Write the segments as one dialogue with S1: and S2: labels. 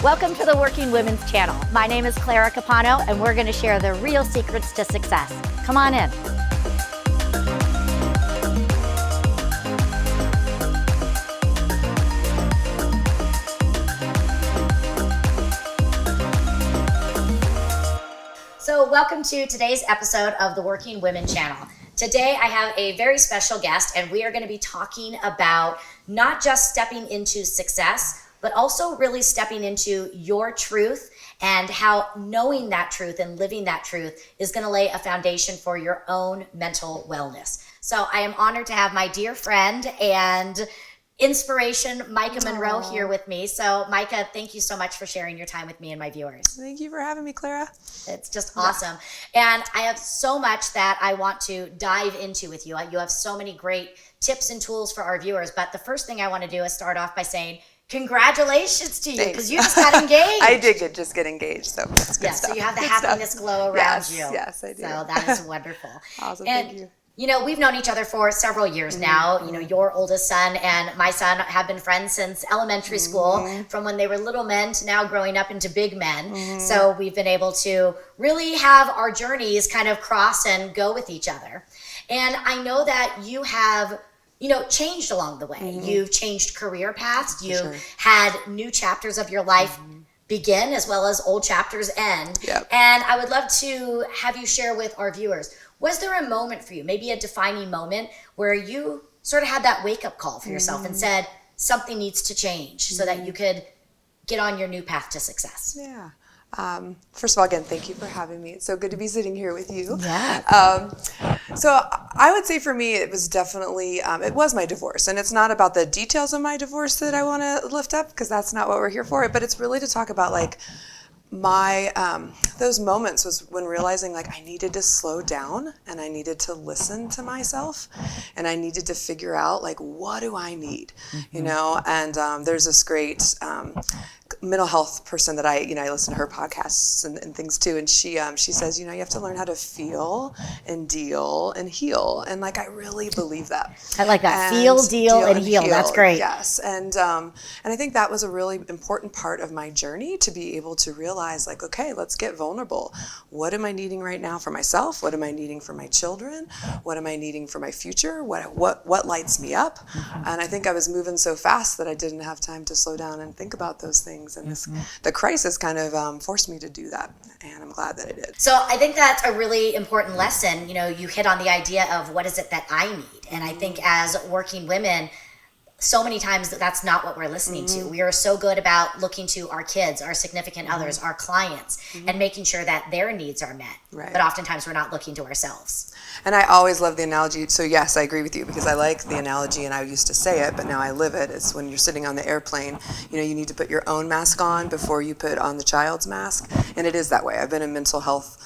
S1: Welcome to the Working Women's Channel. My name is Clara Capano, and we're going to share the real secrets to success. Come on in. So welcome to today's episode of the Working Women Channel. Today I have a very special guest, and we are going to be talking about not just stepping into success, but also really stepping into your truth and how knowing that truth and living that truth is going to lay a foundation for your own mental wellness. So I am honored to have my dear friend and inspiration, Micah Munro, here with me. So Micah, thank you so much for sharing your time with me and my viewers.
S2: Thank you for having me, Clara.
S1: It's just awesome. Yeah. And I have so much that I want to dive into with you. You have so many great tips and tools for our viewers. But the first thing I want to do is start off by saying, congratulations to you, because you just got engaged.
S2: I did just get engaged, so it's good stuff.
S1: So you have the happiness glow around you.
S2: Yes, I do.
S1: So that is wonderful.
S2: Awesome,
S1: and,
S2: thank you.
S1: You know, we've known each other for several years now. You know, your oldest son and my son have been friends since elementary school, from when they were little men to now growing up into big men. So we've been able to really have our journeys kind of cross and go with each other. And I know that you have changed along the way. You've changed career paths. You've had new chapters of your life begin as well as old chapters end.
S2: Yep.
S1: And I would love to have you share with our viewers, was there a moment for you, maybe a defining moment, where you sort of had that wake-up call for yourself and said, something needs to change so that you could get on your new path to success?
S2: Yeah. First of all, again, thank you for having me. It's so good to be sitting here with you.
S1: Yeah.
S2: So I would say for me, it was definitely, it was my divorce. And it's not about the details of my divorce that I want to lift up, because that's not what we're here for. But it's really to talk about those moments was when realizing I needed to slow down and I needed to listen to myself and I needed to figure out what do I need, and there's this great mental health person that I listen to her podcasts and things too, and she says, you have to learn how to feel and deal and heal, and I really believe that.
S1: I like that. Feel, deal, and heal. That's great.
S2: Yes, and I think that was a really important part of my journey, to be able to realize okay, let's get vulnerable. What am I needing right now for myself? What am I needing for my children? What am I needing for my future? What lights me up? And I think I was moving so fast that I didn't have time to slow down and think about those things. And the crisis kind of forced me to do that, and I'm glad that I did.
S1: So I think that's a really important lesson. You hit on the idea of what is it that I need, and I think as working women, so many times that's not what we're listening to. We are so good about looking to our kids, our significant others, our clients, and making sure that their needs are met.
S2: Right.
S1: But oftentimes we're not looking to ourselves.
S2: And I always love the analogy. So yes, I agree with you, because I like the analogy and I used to say it, but now I live it. It's when you're sitting on the airplane, you need to put your own mask on before you put on the child's mask. And it is that way. I've been in mental health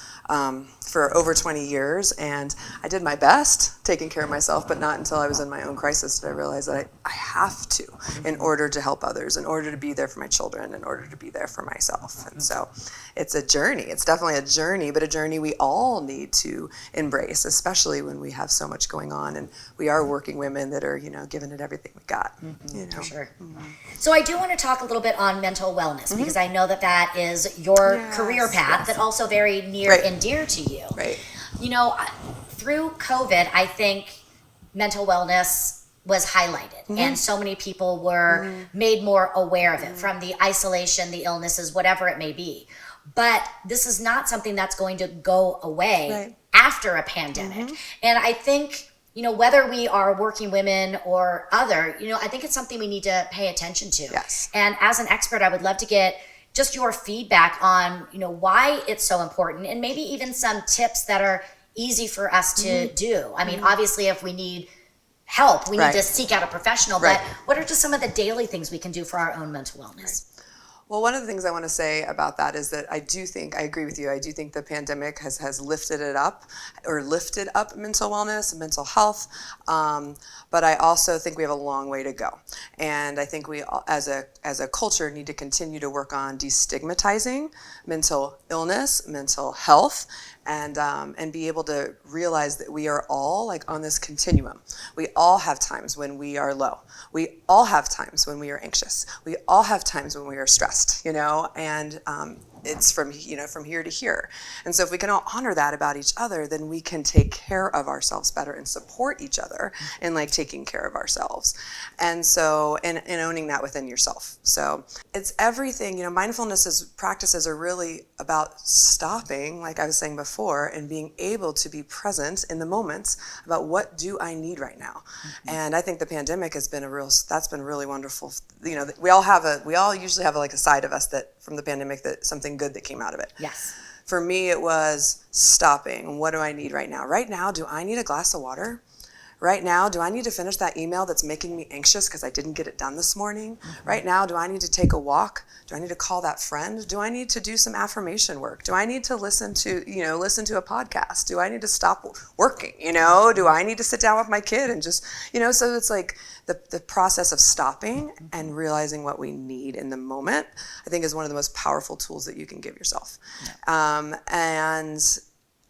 S2: for over 20 years, and I did my best taking care of myself, but not until I was in my own crisis did I realize that I have to, in order to help others, in order to be there for my children, in order to be there for myself. And so it's a journey. It's definitely a journey, but a journey we all need to embrace, especially when we have so much going on and we are working women that are, giving it everything we got.
S1: For sure. So I do want to talk a little bit on mental wellness, because I know that is your career path, but also very near and dear to you.
S2: Right.
S1: Through COVID, I think mental wellness was highlighted, and so many people were made more aware of it, from the isolation, the illnesses, whatever it may be. But this is not something that's going to go away after a pandemic. And I think, whether we are working women or other, I think it's something we need to pay attention to.
S2: Yes.
S1: And as an expert, I would love to get just your feedback on, why it's so important, and maybe even some tips that are easy for us to do. I mean, obviously, if we need help, we need to seek out a professional, but what are just some of the daily things we can do for our own mental wellness?
S2: Well, one of the things I want to say about that is that I agree with you. I do think the pandemic has lifted up mental wellness and mental health. But I also think we have a long way to go. And I think we, as a culture, need to continue to work on destigmatizing mental illness, mental health, and be able to realize that we are all like on this continuum. We all have times when we are low. We all have times when we are anxious. We all have times when we are stressed, and it's from here to here. And so if we can all honor that about each other, then we can take care of ourselves better and support each other in like taking care of ourselves. And so, and owning that within yourself. So it's everything, mindfulness practices are really about stopping, like I was saying before, and being able to be present in the moments about what do I need right now. And I think the pandemic has been that's been really wonderful. We all usually have like a side of us that from the pandemic that something good that came out of it.
S1: Yes.
S2: For me, it was stopping. What do I need right now? Right now, do I need a glass of water? Right now, do I need to finish that email that's making me anxious because I didn't get it done this morning? Right now, do I need to take a walk? Do I need to call that friend? Do I need to do some affirmation work? Do I need to listen to a podcast? Do I need to stop working? Do I need to sit down with my kid and just, so it's like the process of stopping and realizing what we need in the moment, I think is one of the most powerful tools that you can give yourself. And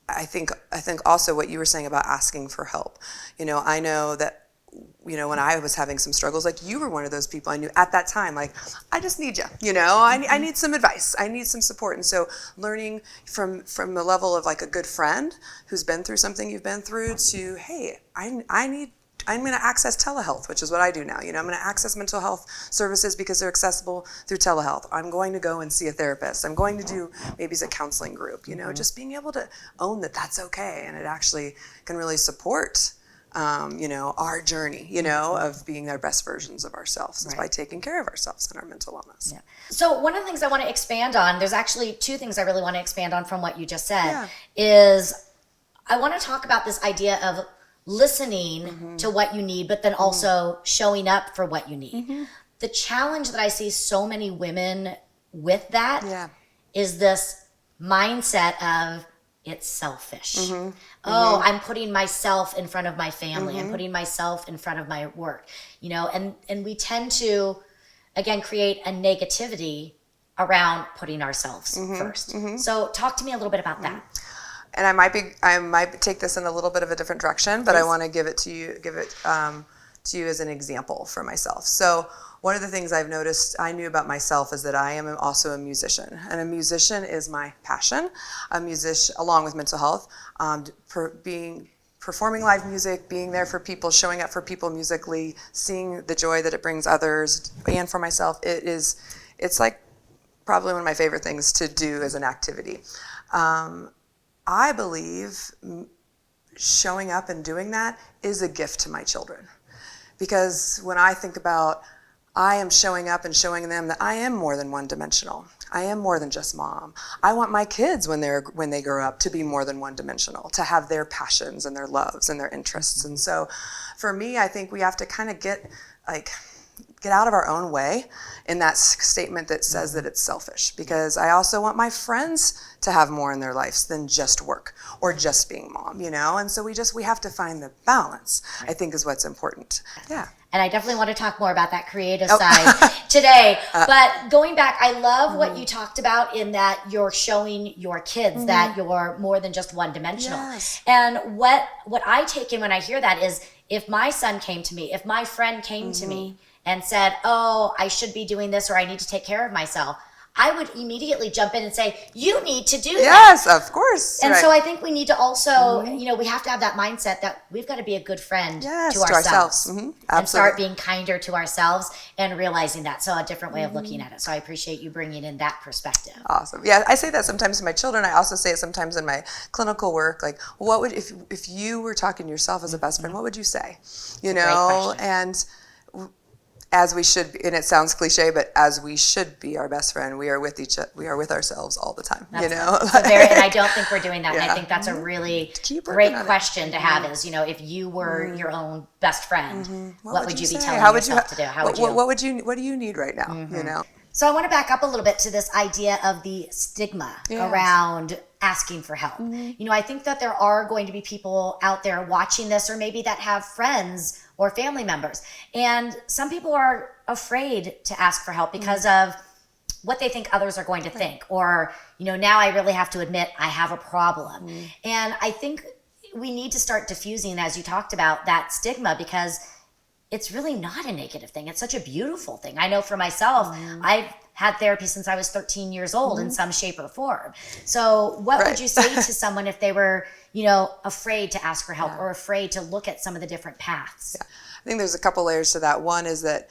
S2: I think also what you were saying about asking for help. I know that, when I was having some struggles, like you were one of those people I knew at that time, like, I just need you, I need some advice. I need some support. And so learning from the level of like a good friend who's been through something you've been through to, hey, I'm going to access telehealth, which is what I do now. I'm going to access mental health services because they're accessible through telehealth. I'm going to go and see a therapist. I'm going to do maybe a counseling group, just being able to own that that's okay. And it actually can really support, our journey, of being our best versions of ourselves. It's by taking care of ourselves and our mental wellness.
S1: Yeah. So one of the things I want to expand on, there's actually two things I really want to expand on from what you just said, is I want to talk about this idea of listening to what you need, but then also showing up for what you need. The challenge that I see so many women with that is this mindset of it's selfish. I'm putting myself in front of my family. I'm putting myself in front of my work, and we tend to, again, create a negativity around putting ourselves first. So talk to me a little bit about that.
S2: And I might take this in a little bit of a different direction, but I want to give it to you as an example for myself. So one of the things I've noticed I knew about myself is that I am also a musician, and a musician is my passion. A musician, along with mental health, performing live music, being there for people, showing up for people musically, seeing the joy that it brings others and for myself. It's like probably one of my favorite things to do as an activity. I believe showing up and doing that is a gift to my children. Because when I think about, I am showing up and showing them that I am more than one-dimensional. I am more than just mom. I want my kids when they grow up to be more than one-dimensional, to have their passions and their loves and their interests. And so for me, I think we have to kind of get out of our own way in that statement that says that it's selfish, because I also want my friends to have more in their lives than just work or just being mom, and so we have to find the balance, I think, is what's important. Yeah.
S1: And I definitely want to talk more about that creative side today. But going back, I love what you talked about in that you're showing your kids that you're more than just one-dimensional.
S2: Yes.
S1: And what I take in when I hear that is, if my son came to me, if my friend came to me and said, oh, I should be doing this, or I need to take care of myself, I would immediately jump in and say, you need to do that.
S2: Yes, of course.
S1: And so I think we need to also, we have to have that mindset that we've got to be a good friend to ourselves. And start being kinder to ourselves and realizing that. So a different way of looking at it. So I appreciate you bringing in that perspective.
S2: Awesome. Yeah, I say that sometimes to my children. I also say it sometimes in my clinical work. Like, what would, if you were talking to yourself as a best friend, what would you say?
S1: Great question.
S2: And as we should be, and it sounds cliche, but as we should be our best friend, we are with ourselves all the time. And
S1: I don't think we're doing that. And I think that's a really great question to have is, if you were your own best friend, what would you be telling yourself to do?
S2: What do you need right now?
S1: So I want to back up a little bit to this idea of the stigma around asking for help. I think that there are going to be people out there watching this, or maybe that have friends or family members. And some people are afraid to ask for help because of what they think others are going to think, or, now I really have to admit I have a problem. And I think we need to start diffusing, as you talked about, that stigma, because it's really not a negative thing. It's such a beautiful thing. I know for myself, I've had therapy since I was 13 years old in some shape or form. So what would you say to someone if they were, afraid to ask for help or afraid to look at some of the different paths?
S2: Yeah. I think there's a couple layers to that. One is that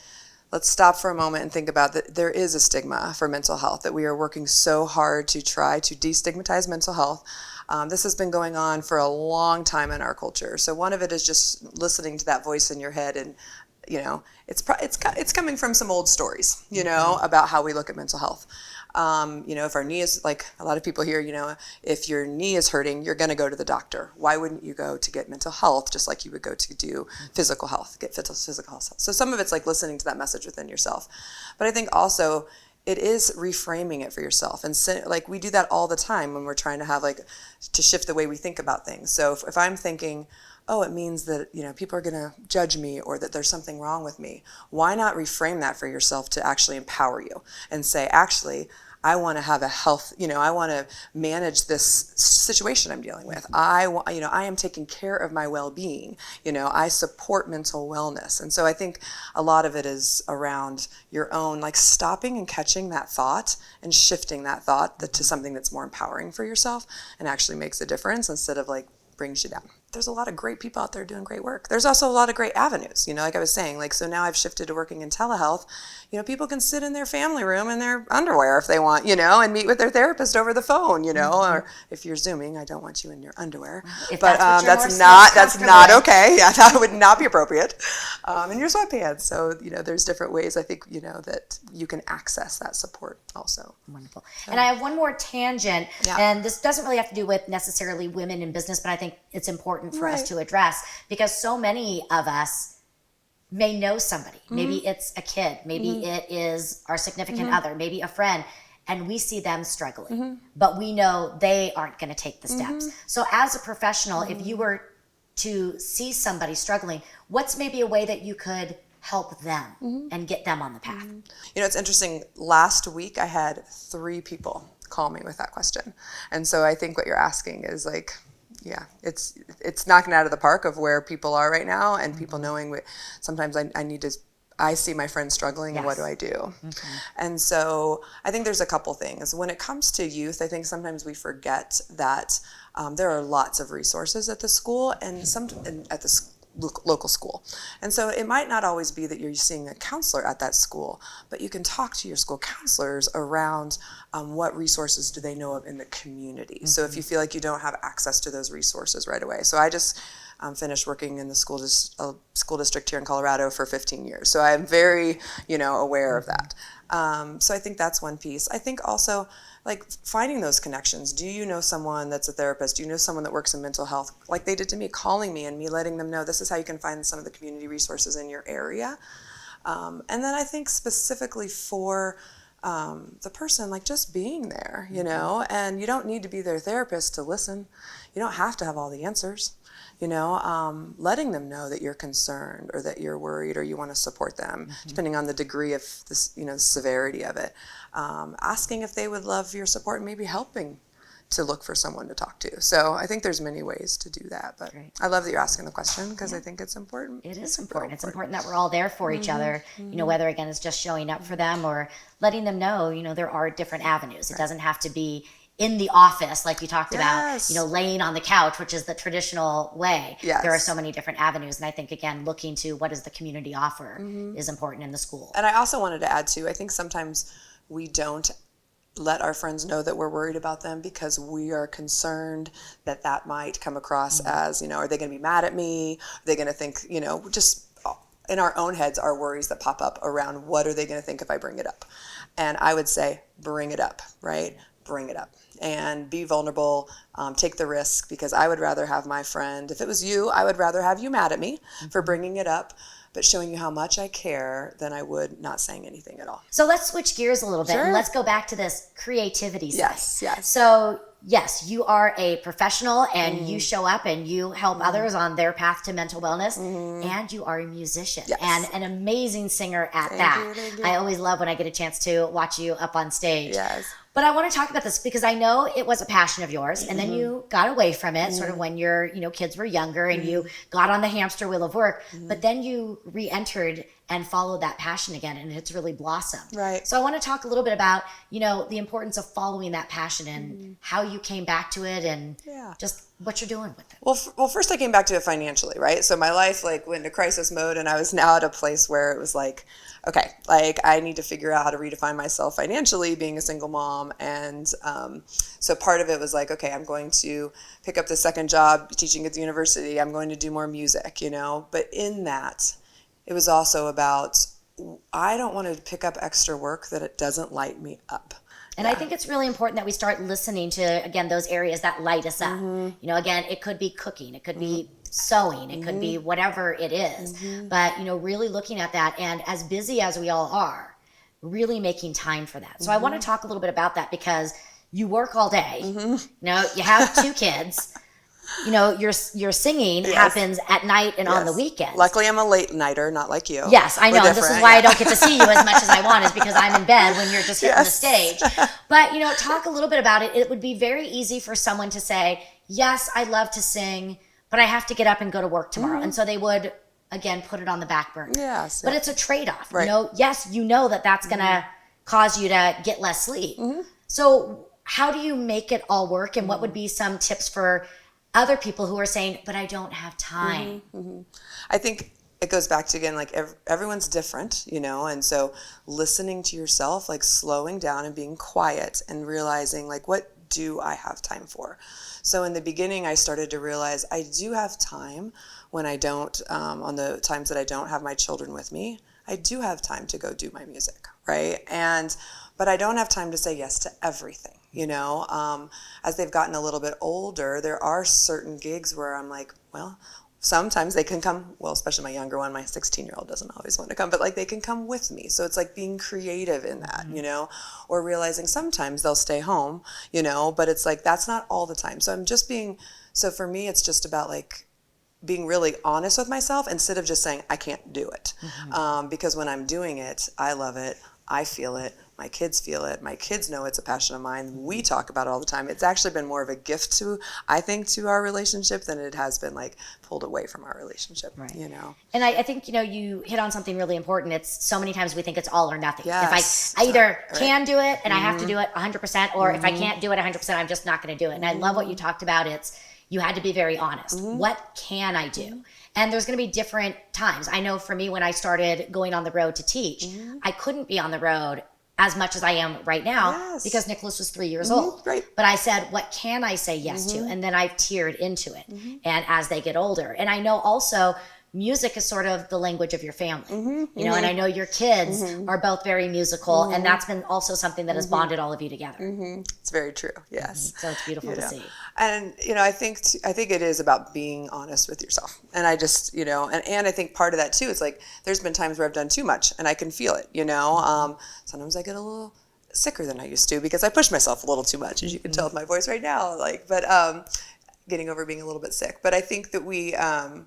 S2: let's stop for a moment and think about that there is a stigma for mental health, that we are working so hard to try to destigmatize mental health. This has been going on for a long time in our culture. So one of it is just listening to that voice in your head, and it's coming from some old stories, about how we look at mental health. If our knee is, like a lot of people here, if your knee is hurting, you're going to go to the doctor. Why wouldn't you go to get mental health just like you would go to do physical health, get physical health? So some of it's like listening to that message within yourself. But I think also it is reframing it for yourself. And like we do that all the time when we're trying to have to shift the way we think about things. So if I'm thinking, oh, it means that, people are going to judge me or that there's something wrong with me, why not reframe that for yourself to actually empower you and say, actually, I want to have a health, I want to manage this situation I'm dealing with. I am taking care of my well-being. I support mental wellness. And so I think a lot of it is around your own, stopping and catching that thought and shifting that thought to something that's more empowering for yourself and actually makes a difference instead of brings you down. There's a lot of great people out there doing great work. There's also a lot of great avenues, like I was saying, so now I've shifted to working in telehealth. People can sit in their family room in their underwear if they want, and meet with their therapist over the phone, or if you're Zooming, I don't want you in your underwear, but that's not okay. Yeah, that would not be appropriate. In your sweatpants. So, there's different ways I think, that you can access that support also.
S1: Wonderful. So. And I have one more tangent, and this doesn't really have to do with necessarily women in business, but I think it's important for us to address, because so many of us may know somebody. Maybe it's a kid, maybe it is our significant other, maybe a friend, and we see them struggling, but we know they aren't going to take the steps. So as a professional, if you were to see somebody struggling, what's maybe a way that you could help them and get them on the path?
S2: It's interesting. Last week I had 3 people call me with that question. And so I think what you're asking is it's knocking out of the park of where people are right now, and people knowing sometimes I see my friends struggling, and what do I do? And so I think there's a couple things. When it comes to youth, I think sometimes we forget that there are lots of resources at the school and at the local school. And so it might not always be that you're seeing a counselor at that school, but you can talk to your school counselors around what resources do they know of in the community. So if you feel like you don't have access to those resources right away. So I just finished working in the school district here in Colorado for 15 years. So I'm very, aware of that. So I think that's one piece. I think also finding those connections. Do you know someone that's a therapist? Do you know someone that works in mental health? Like they did to me, calling me and me letting them know this is how you can find some of the community resources in your area. And then I think specifically for the person, just being there, and you don't need to be their therapist to listen. You don't have to have all the answers. Letting them know that you're concerned or that you're worried or you want to support them, depending on the degree of this, the severity of it. Asking if they would love your support and maybe helping to look for someone to talk to. So I think there's many ways to do that. But I love that you're asking the question because I think it's important.
S1: It is important. It's important that we're all there for each other, whether, again, it's just showing up for them or letting them know, there are different avenues. It doesn't have to be in the office, like you talked about, laying on the couch, which is the traditional way. There are so many different avenues. And I think, again, looking to what does the community offer is important in the school.
S2: And I also wanted to add, too, I think sometimes we don't let our friends know that we're worried about them because we are concerned that might come across as, are they going to be mad at me? Are they going to think, just in our own heads, our worries that pop up around what are they going to think if I bring it up? And I would say, bring it up, right? Bring it up and be vulnerable, take the risk, because I would rather have my friend, if it was you, I would rather have you mad at me for bringing it up, but showing you how much I care than I would not saying anything at all.
S1: So let's switch gears a little bit and let's go back to this creativity side.
S2: Yes.
S1: So yes, you are a professional and you show up and you help others on their path to mental wellness, and you are a musician and an amazing singer at that.
S2: Thank you.
S1: I always love when I get a chance to watch you up on stage.
S2: Yes.
S1: But I want to talk about this because I know it was a passion of yours, and then you got away from it sort of when your kids were younger and you got on the hamster wheel of work, but then you re-entered and followed that passion again, and it's really blossomed.
S2: Right.
S1: So I want to talk a little bit about, the importance of following that passion and how you came back to it and just what you're doing with it.
S2: Well, first I came back to it financially, right? So my life like went into crisis mode, and I was now at a place where it was like, okay, like I need to figure out how to redefine myself financially, being a single mom. And so part of it was like, okay, I'm going to pick up the second job teaching at the university. I'm going to do more music, But in that, it was also about, I don't want to pick up extra work that it doesn't light me up.
S1: And I think it's really important that we start listening to, again, those areas that light us up. Again, it could be cooking, it could be sewing, it could be whatever it is. But, really looking at that, and as busy as we all are, really making time for that. So I want to talk a little bit about that because you work all day. You have 2 kids. Your singing happens at night and on the weekends.
S2: Luckily, I'm a late nighter, not like you.
S1: Yes, I know. And this is why I don't get to see you as much as I want, is because I'm in bed when you're just hitting the stage. But, talk a little bit about it. It would be very easy for someone to say, yes, I love to sing, but I have to get up and go to work tomorrow. And so they would, again, put it on the back burner.
S2: Yes.
S1: But it's a trade-off.
S2: Right.
S1: Yes, that's going to cause you to get less sleep. So how do you make it all work? And what would be some tips for other people who are saying, but I don't have time?
S2: I think it goes back to, again, like everyone's different, and so listening to yourself, like slowing down and being quiet and realizing, like, what do I have time for? So in the beginning, I started to realize I do have time when I don't, on the times that I don't have my children with me, I do have time to go do my music, right? But I don't have time to say yes to everything. As they've gotten a little bit older, there are certain gigs where I'm like, well, sometimes they can come, well, especially my younger one, my 16-year-old doesn't always want to come, but like they can come with me. So it's like being creative in that, or realizing sometimes they'll stay home, but it's like, that's not all the time. So for me, it's just about like being really honest with myself instead of just saying, I can't do it. Because when I'm doing it, I love it. I feel it. My kids feel it. My kids know it's a passion of mine. We talk about it all the time. It's actually been more of a gift to our relationship than it has been like pulled away from our relationship,
S1: right. And I think, you hit on something really important. It's so many times we think it's all or nothing.
S2: Yes.
S1: If I either can do it and I have to do it 100%, or if I can't do it 100%, I'm just not going to do it. And I love what you talked about. You had to be very honest. What can I do? And there's going to be different times. I know for me, when I started going on the road to teach, I couldn't be on the road as much as I am right now because Nicholas was 3 years old.
S2: Right.
S1: But I said, what can I say yes to? And then I've tiered into it. And as they get older. And I know also music is sort of the language of your family, and I know your kids are both very musical, and that's been also something that has bonded all of you together.
S2: It's very true. Yes.
S1: So it's beautiful to see.
S2: And, I think it is about being honest with yourself. And I just, and I think part of that too, is like, there's been times where I've done too much and I can feel it, sometimes I get a little sicker than I used to because I push myself a little too much, as you can tell with my voice right now, but getting over being a little bit sick. But I think that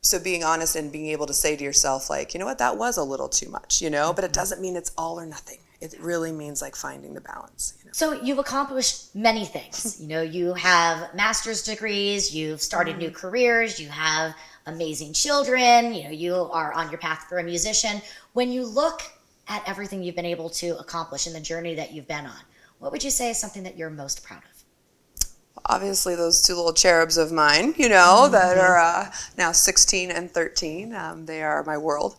S2: so being honest and being able to say to yourself, like, you know what, that was a little too much, but it doesn't mean it's all or nothing. It really means like finding the balance.
S1: So you've accomplished many things. You have master's degrees, you've started new careers, you have amazing children, you are on your path for a musician. When you look at everything you've been able to accomplish in the journey that you've been on, what would you say is something that you're most proud of?
S2: Obviously, those 2 little cherubs of mine, that are now 16 and 13. They are my world.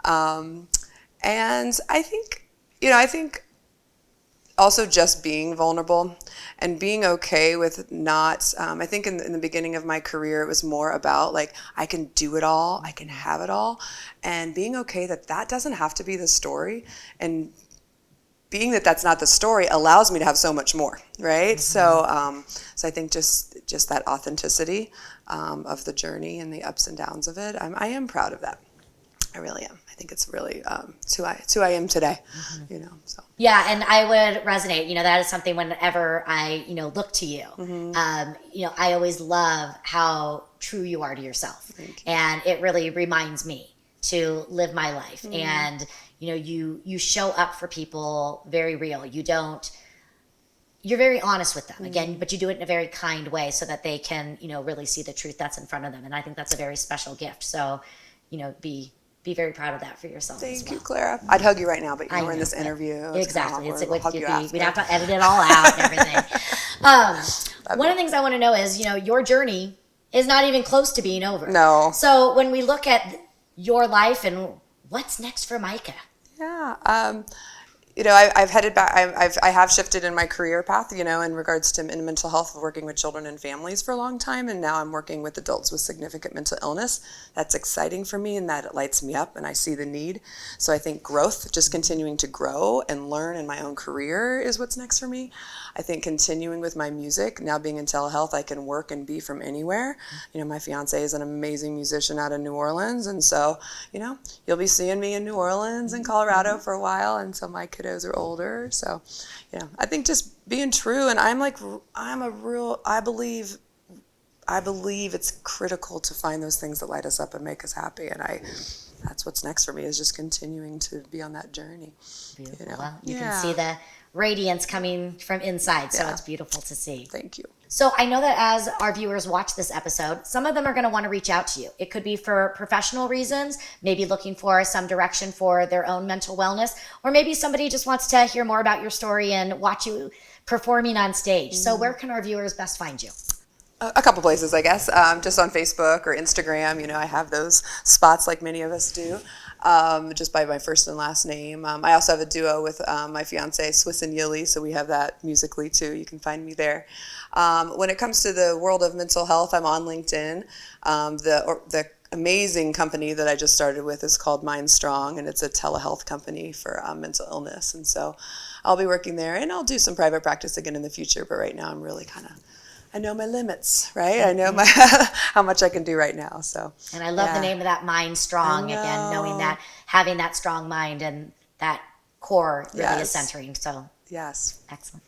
S2: And I think also just being vulnerable and being okay with not, I think in the beginning of my career, it was more about like, I can do it all, I can have it all, and being okay that doesn't have to be the story, and being that that's not the story allows me to have so much more, right? So I think just that authenticity of the journey and the ups and downs of it, I am proud of that. I really am. I think it's really it's who I am today, so.
S1: Yeah, and I would resonate. That is something whenever I, look to you. I always love how true you are to yourself. And it really reminds me to live my life. And, you show up for people very real. You're very honest with them, again, but you do it in a very kind way so that they can, really see the truth that's in front of them. And I think that's a very special gift. So, be very proud of that for yourself.
S2: Thank you, Clara. I'd hug you right now, but we're in this interview.
S1: Exactly. We'd have to edit it all out and everything. One of the things I want to know is, your journey is not even close to being over.
S2: No.
S1: So when we look at your life and what's next for Micah?
S2: Yeah. I've headed back. I have shifted in my career path, in regards to in mental health, working with children and families for a long time, and now I'm working with adults with significant mental illness. That's exciting for me, and that it lights me up, and I see the need. So I think growth, just continuing to grow and learn in my own career, is what's next for me. I think continuing with my music, now being in telehealth, I can work and be from anywhere. My fiance is an amazing musician out of New Orleans, and so you'll be seeing me in New Orleans and Colorado for a while, and so my kiddos are older. So, I think just being true, and I believe it's critical to find those things that light us up and make us happy. And that's what's next for me, is just continuing to be on that journey.
S1: Beautiful. Well, you can see the radiance coming from inside. So it's beautiful to see.
S2: Thank you.
S1: So I know that as our viewers watch this episode, some of them are going to want to reach out to you. It could be for professional reasons, maybe looking for some direction for their own mental wellness, or maybe somebody just wants to hear more about your story and watch you performing on stage. So where can our viewers best find you?
S2: A couple places, I guess. Just on Facebook or Instagram. I have those spots like many of us do, just by my first and last name. I also have a duo with my fiance, Swiss and Yili, so we have that musically too. You can find me there. When it comes to the world of mental health, I'm on LinkedIn. The amazing company that I just started with is called Mind Strong, and it's a telehealth company for mental illness. And so I'll be working there, and I'll do some private practice again in the future. But right now I'm really I know my limits, right? I know how much I can do right now. So.
S1: And I love the name of that, Mind Strong. Again, knowing that, having that strong mind and that core really is centering. So.
S2: Yes.
S1: Excellent.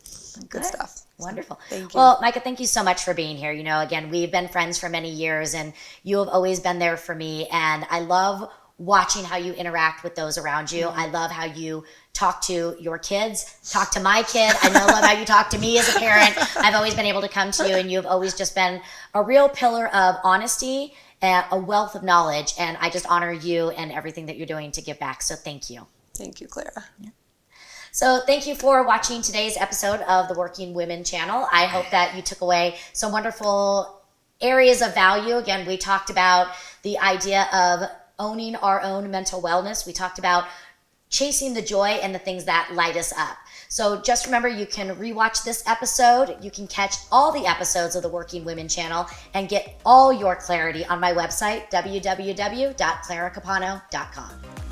S2: Good stuff.
S1: Wonderful.
S2: Thank you.
S1: Well, Micah, thank you so much for being here. Again, we've been friends for many years, and you have always been there for me. And I love watching how you interact with those around you. I love how you talk to your kids, talk to my kid. I love how you talk to me as a parent. I've always been able to come to you, and you've always just been a real pillar of honesty and a wealth of knowledge. And I just honor you and everything that you're doing to give back. So thank you.
S2: Thank you, Clara.
S1: Yeah. So thank you for watching today's episode of the Working Women channel. I hope that you took away some wonderful areas of value. Again, we talked about the idea of owning our own mental wellness. We talked about chasing the joy and the things that light us up. So just remember, you can rewatch this episode. You can catch all the episodes of the Working Women channel and get all your clarity on my website, www.claracapano.com.